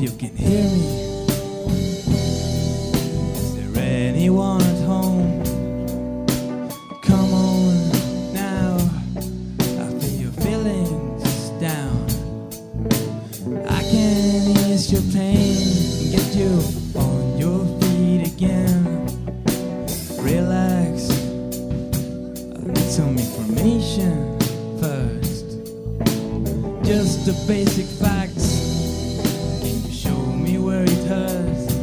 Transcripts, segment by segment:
you can hear me. Is there anyone at home? Come on now, I feel your feelings down. I can ease your pain and get you on your feet again. Relax, I need some information first. Just the basic facts. Can you show me where it hurts?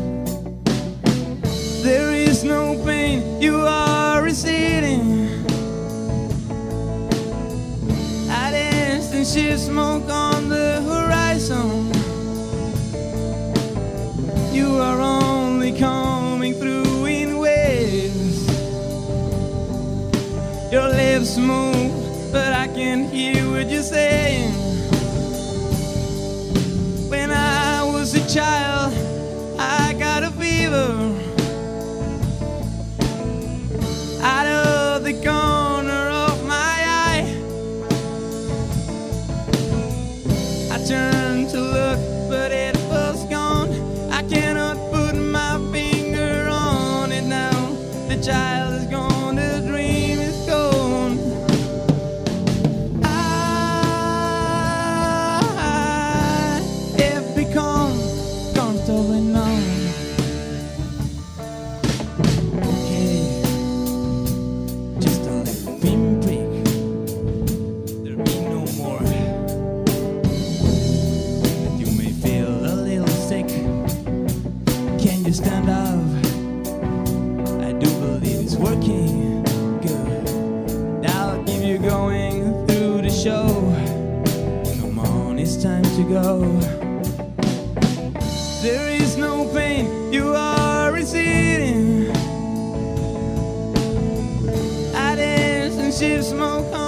There is no pain, you are receding. At instant shift smoke on the horizon. You are only coming through in waves. Your lips move, but I can hear what you're saying. When I was a child, I got a fever. Out of the corner of my eye, I turned to look, but it was gone. I cannot put my finger on it now. The child is gone, the dream is gone. I have become comfortably numb. Okay, just a little pinprick. There'll be no more. But you may feel a little sick. Can you stand up? I do believe it's working good. I'll keep you going through the show. Come on, it's time to go. There is no pain, you are receding. At instant shift smoke on